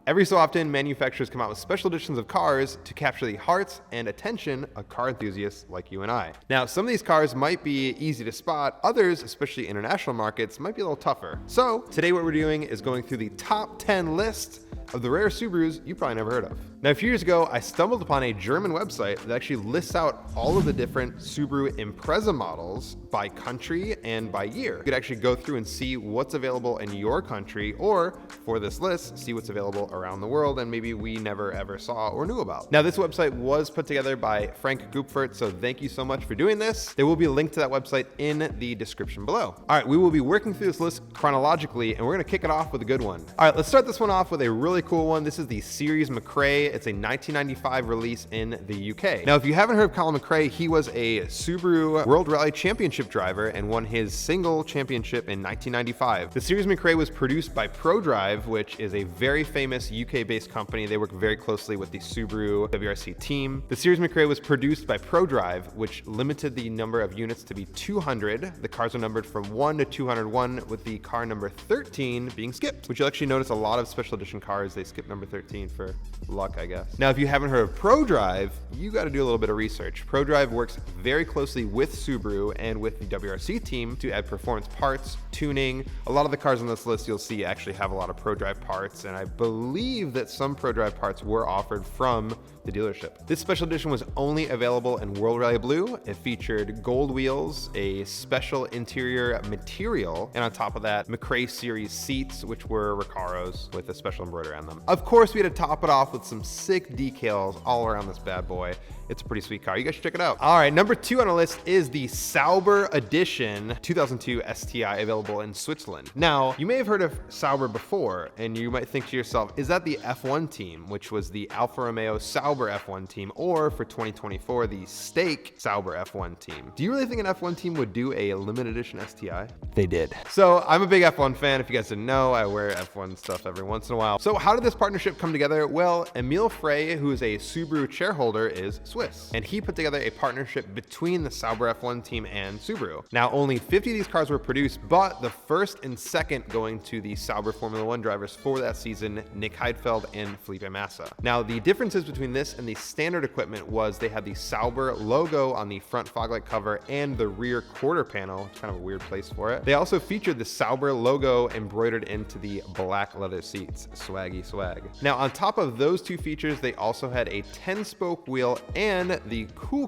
Every so often, manufacturers come out with special editions of cars to capture the hearts and attention of car enthusiasts like you and I. Now, some of these cars might be easy to spot, others, especially international markets, might be a little tougher. So today what we're doing is going through the top 10 list of the rare Subarus you probably never heard of. Now, a few years ago, I stumbled upon a German website that actually lists out all of the different Subaru Impreza models by country and by year. You could actually go through and see what's available in your country, or for this list, see what's available around the world and maybe we never ever saw or knew about. Now, this website was put together by Frank Gupfert, so thank you so much for doing this. There will be a link to that website in the description below. All right, we will be working through this list chronologically, and we're gonna kick it off with a good one. All right, let's start this one off with a really cool one. This is the Series McCrae. It's a 1995 release in the UK. Now, if you haven't heard of Colin McCrae, he was a Subaru World Rally Championship driver and won his single championship in 1995. The Series McCrae was produced by ProDrive, which is a very famous UK-based company. They work very closely with the Subaru WRC team. The Series McCrae was produced by ProDrive, which limited the number of units to be 200. The cars are numbered from 1 to 201, with the car number 13 being skipped, which you'll actually notice a lot of special edition cars, they skip number 13 for luck, I guess. Now, if you haven't heard of ProDrive, you got to do a little bit of research. ProDrive works very closely with Subaru and with the WRC team to add performance parts, tuning. A lot of the cars on this list you'll see actually have a lot of ProDrive parts, and I believe that some ProDrive parts were offered from the dealership. This special edition was only available in World Rally Blue. It featured gold wheels, a special interior material, and on top of that, McCrae series seats, which were Recaros with a special embroidery on them. Of course, we had to top it off with some sick decals all around this bad boy. It's a pretty sweet car. You guys should check it out. All right, number 2 on the list is the Saber Edition 2002 STI, available in Switzerland. Now, you may have heard of Sauber before, and you might think to yourself, is that the F1 team, which was the Alfa Romeo Sauber F1 team, or for 2024, the Stake Sauber F1 team? Do you really think an F1 team would do a limited edition STI? They did. So I'm a big F1 fan. If you guys didn't know, I wear F1 stuff every once in a while. So how did this partnership come together? Well, Emil Frey, who is a Subaru shareholder, is Swiss, and he put together a partnership between the Sauber F1 team and Subaru. Now, only 50 of these cars were produced, but the first and second going to the Sauber Formula One drivers for that season, Nick Heidfeld and Felipe Massa. Now, the differences between this and the standard equipment was they had the Sauber logo on the front fog light cover and the rear quarter panel, kind of a weird place for it. They also featured the Sauber logo embroidered into the black leather seats. Swaggy swag. Now, on top of those two features, they also had a 10-spoke wheel and the cool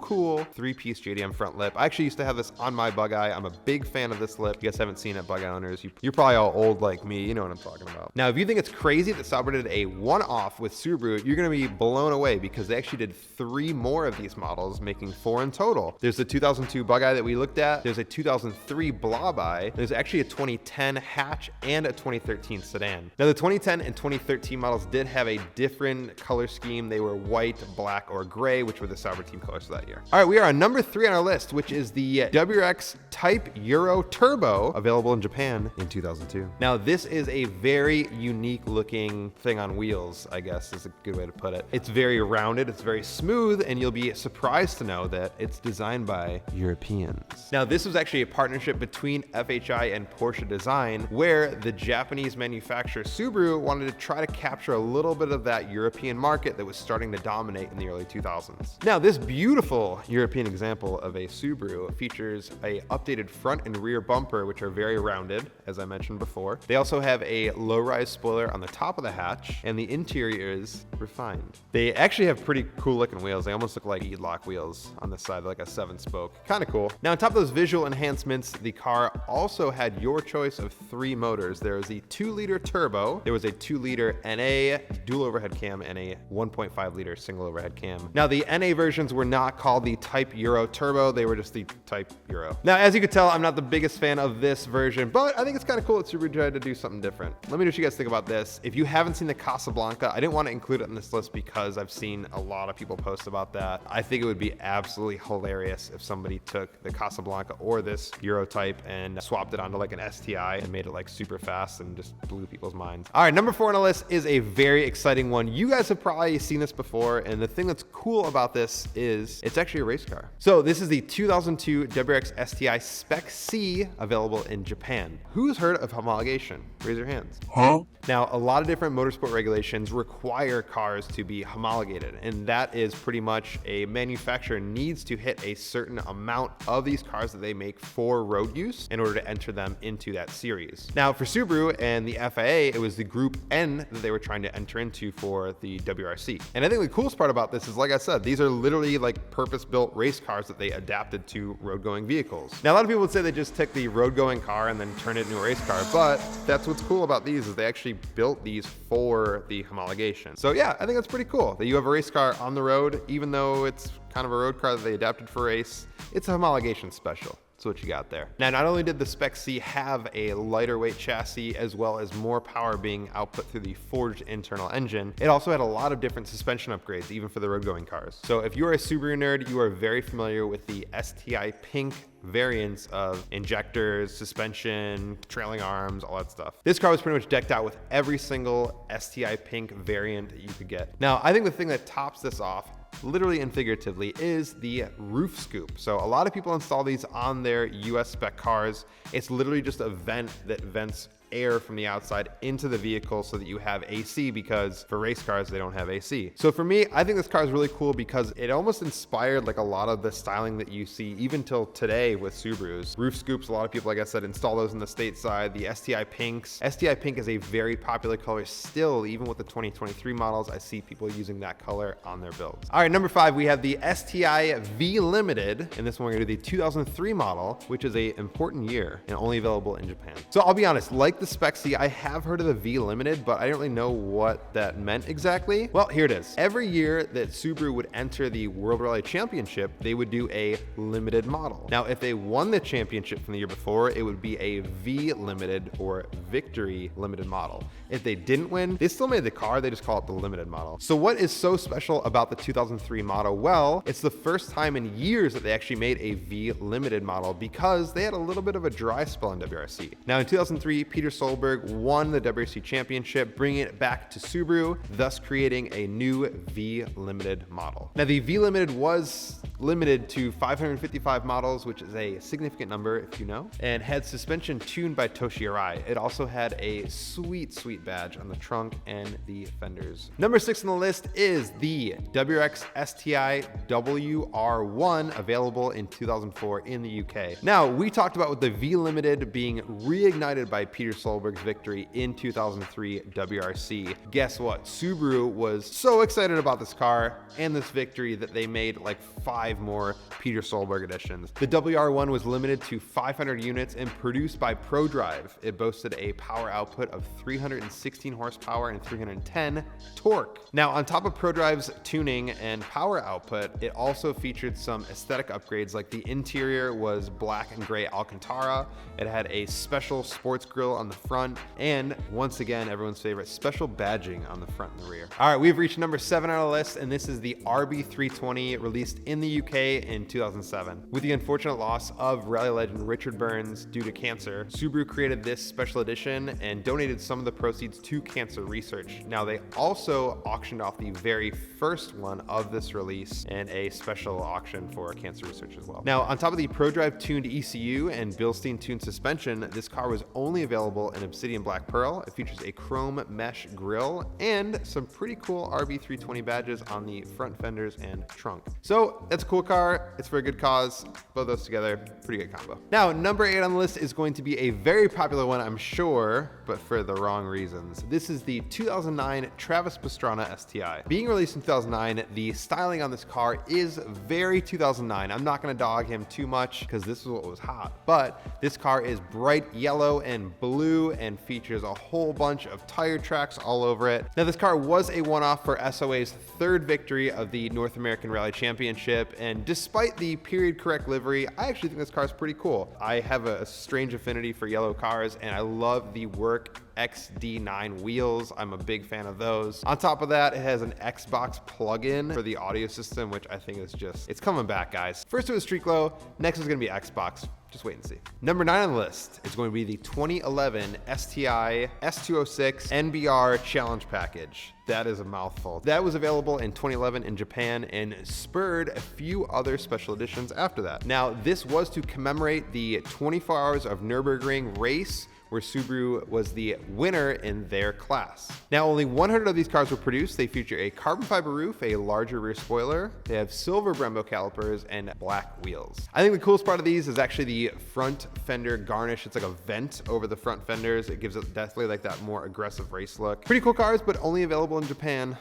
3-piece JDM front lip. I actually used to have this on my Bug Eye. I'm a big fan of this lip. If you guys haven't seen it, Bug Eye owners, you're probably all old like me. You know what I'm talking about. Now, if you think it's crazy that Sauber did a one-off with Subaru, you're going to be blown away because they actually did 3 more of these models, making 4 in total. There's the 2002 Bug Eye that we looked at. There's a 2003 Blob Eye. There's actually a 2010 hatch and a 2013 sedan. Now, the 2010 and 2013 models did have a different color scheme. They were white, black, or gray, which were the Sauber team colors for that year. All right, we are on number 3 on our list, which is the WRX Type Euro Turbo, available in Japan in 2002. Now, this is a very unique looking thing on wheels, I guess is a good way to put it. It's very rounded, it's very smooth, and you'll be surprised to know that it's designed by Europeans. Now, this was actually a partnership between FHI and Porsche Design, where the Japanese manufacturer Subaru wanted to try to capture a little bit of that European market that was starting to dominate in the early 2000s. Now, this beautiful European example of a Subaru features a updated front and rear bumper, which are very rounded, as I mentioned before. They also have a low-rise spoiler on the top of the hatch, and the interior is refined. They actually have pretty cool looking wheels. They almost look like E-Lock wheels on the side, like a 7-spoke. Kind of cool. Now, on top of those visual enhancements, the car also had your choice of 3 motors. There was the 2-liter turbo, there was a 2-liter NA dual overhead cam, and a 1.5-liter single overhead cam. Now, the NA versions were not called the Type Euro Turbo, they were just the Type Euro. Now, as you can tell, I'm not the biggest fan of this version, but I think it's kind of cool that Subaru tried to do something different. Let me know what you guys think about this. If you haven't seen the Casablanca, I didn't want to include it in this list because I've seen a lot of people post about that. I think it would be absolutely hilarious if somebody took the Casablanca or this Euro Type and swapped it onto like an STI and made it like super fast and just blew people's minds. All right, number 4 on the list list is a very exciting one. You guys have probably seen this before, and the thing that's cool about this is it's actually a race car. So this is the 2002 WRX STI Spec C, available in Japan. Who's heard of homologation? Raise your hands. Huh? Now, a lot of different motorsport regulations require cars to be homologated, and that is pretty much a manufacturer needs to hit a certain amount of these cars that they make for road use in order to enter them into that series. Now, for Subaru and the FIA, it was the Group N that they were trying to enter into for the WRC. And I think the coolest part about this is, like I said, these are literally like purpose-built race cars that they adapted to road-going vehicles. Now, a lot of people would say they just took the road-going car and then turned it into a race car, but that's what's cool about these is they actually built these for the homologation. So yeah, I think that's pretty cool that you have a race car on the road, even though it's kind of a road car that they adapted for race. It's a homologation special. That's what you got there. Now, not only did the Spec C have a lighter weight chassis as well as more power being output through the forged internal engine, it also had a lot of different suspension upgrades, even for the road going cars. So if you are a Subaru nerd, you are very familiar with the STI Pink variants of injectors, suspension, trailing arms, all that stuff. This car was pretty much decked out with every single STI Pink variant that you could get. Now, I think the thing that tops this off, literally and figuratively, is the roof scoop. So a lot of people install these on their US spec cars. It's literally just a vent that vents air from the outside into the vehicle so that you have AC, because for race cars, they don't have AC. So for me, I think this car is really cool because it almost inspired like a lot of the styling that you see even till today with Subarus. Roof scoops, a lot of people, like I said, install those in the stateside. The STI Pinks. STI Pink is a very popular color still, even with the 2023 models. I see people using that color on their builds. All right, number 5, we have the STI V Limited. And this one, we're gonna do the 2003 model, which is a important year and only available in Japan. So I'll be honest, like the Spec C, I have heard of the V Limited, but I didn't really know what that meant exactly. Well, here it is. Every year that Subaru would enter the World Rally Championship, they would do a limited model. Now, if they won the championship from the year before, it would be a V Limited or Victory Limited model. If they didn't win, they still made the car, they just call it the limited model. So what is so special about the 2003 model? Well, it's the first time in years that they actually made a V Limited model because they had a little bit of a dry spell in WRC. Now, in 2003, Peter Solberg won the WRC championship, bringing it back to Subaru, thus creating a new V Limited model. Now, the V Limited was limited to 555 models, which is a significant number if you know, and had suspension tuned by Toshi Arai. It also had a sweet badge on the trunk and the fenders. Number 6 on the list is the WRX STI WR1, available in 2004 in the UK. Now, we talked about with the V Limited being reignited by Peter Solberg's victory in 2003 WRC. Guess what? Subaru was so excited about this car and this victory that they made like 5 more Peter Solberg editions. The WR1 was limited to 500 units and produced by ProDrive. It boasted a power output of 316 horsepower and 310 torque. Now, on top of ProDrive's tuning and power output, it also featured some aesthetic upgrades, like the interior was black and gray Alcantara. It had a special sports grille on the front, and once again, everyone's favorite, special badging on the front and the rear. All right, we've reached number 7 on our list, and this is the RB320, released in the UK in 2007. With the unfortunate loss of rally legend Richard Burns due to cancer, Subaru created this special edition and donated some of the proceeds to cancer research. Now, they also auctioned off the very first one of this release in a special auction for cancer research as well. Now, on top of the ProDrive tuned ECU and Bilstein tuned suspension, this car was only available in Obsidian Black Pearl. It features a chrome mesh grille and some pretty cool RB320 badges on the front fenders and trunk. So that's a cool car. It's for a good cause. Both those together, pretty good combo. Now, number 8 on the list is going to be a very popular one, I'm sure, but for the wrong reasons. This is the 2009 Travis Pastrana STI. Being released in 2009, the styling on this car is very 2009. I'm not going to dog him too much because this is what was hot, but this car is bright yellow and blue and features a whole bunch of tire tracks all over it. Now, this car was a one-off for SOA's 3rd victory of the North American Rally Championship, and despite the period correct livery, I actually think this car is pretty cool. I have a strange affinity for yellow cars, and I love the Work XD9 wheels. I'm a big fan of those. On top of that, it has an Xbox plug-in for the audio system, which I think is just, it's coming back, guys. First it was Street Glow, next is gonna be Xbox. just wait and see. Number 9 on the list is going to be the 2011 STI S206 NBR Challenge Package. That is a mouthful. That was available in 2011 in Japan and spurred a few other special editions after that. Now, this was to commemorate the 24 Hours of Nürburgring race, where Subaru was the winner in their class. Now, only 100 of these cars were produced. They feature a carbon fiber roof, a larger rear spoiler. They have silver Brembo calipers and black wheels. I think the coolest part of these is actually the front fender garnish. It's like a vent over the front fenders. It gives it definitely like that more aggressive race look. Pretty cool cars, but only available in Japan.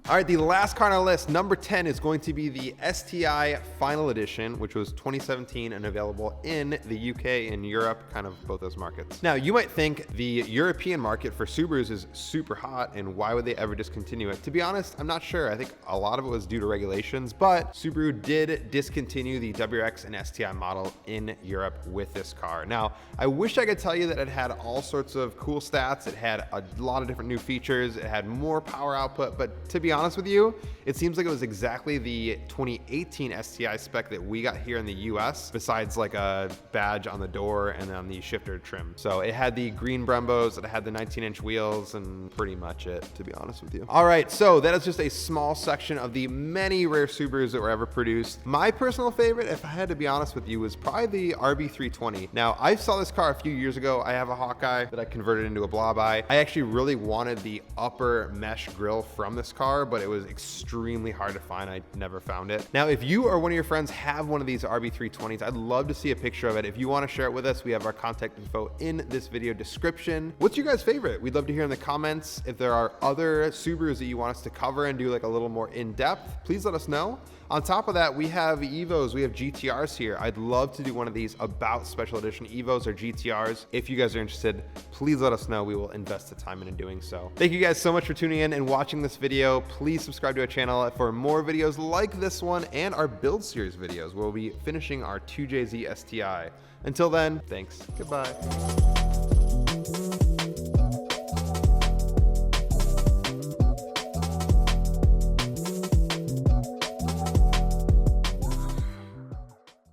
All right, the last car on our list, number 10, is going to be the STI Final Edition, which was 2017 and available in the UK and Europe, kind of both those markets. Now, you might think the European market for Subarus is super hot, and why would they ever discontinue it? To be honest, I'm not sure. I think a lot of it was due to regulations, but Subaru did discontinue the WRX and STI model in Europe with this car. Now, I wish I could tell you that it had all sorts of cool stats. It had a lot of different new features. It had more power output, but to be honest with you, it seems like it was exactly the 2018 STI spec that we got here in the US, besides like a badge on the door and on the shifter trim. So it had the green Brembos, it had the 19-inch wheels, and pretty much it, to be honest with you. All right, so that is just a small section of the many rare Subarus that were ever produced. My personal favorite, if I had to be honest with you, was probably the RB320. Now, I saw this car a few years ago. I have a Hawkeye that I converted into a Blob Eye. I actually really wanted the upper mesh grille from this car, but it was extremely hard to find. I never found it. Now, if you or one of your friends have one of these RB320s, I'd love to see a picture of it. If you want to share it with us, we have our contact info in this video description. What's your guys' favorite? We'd love to hear in the comments. If there are other Subarus that you want us to cover and do like a little more in-depth, please let us know. On top of that, we have Evos, we have GTRs here. I'd love to do one of these about special edition Evos or GTRs. If you guys are interested, please let us know. We will invest the time into doing so. Thank you guys so much for tuning in and watching this video. Please subscribe to our channel for more videos like this one and our build series videos where we'll be finishing our 2JZ STI. Until then, thanks. Goodbye.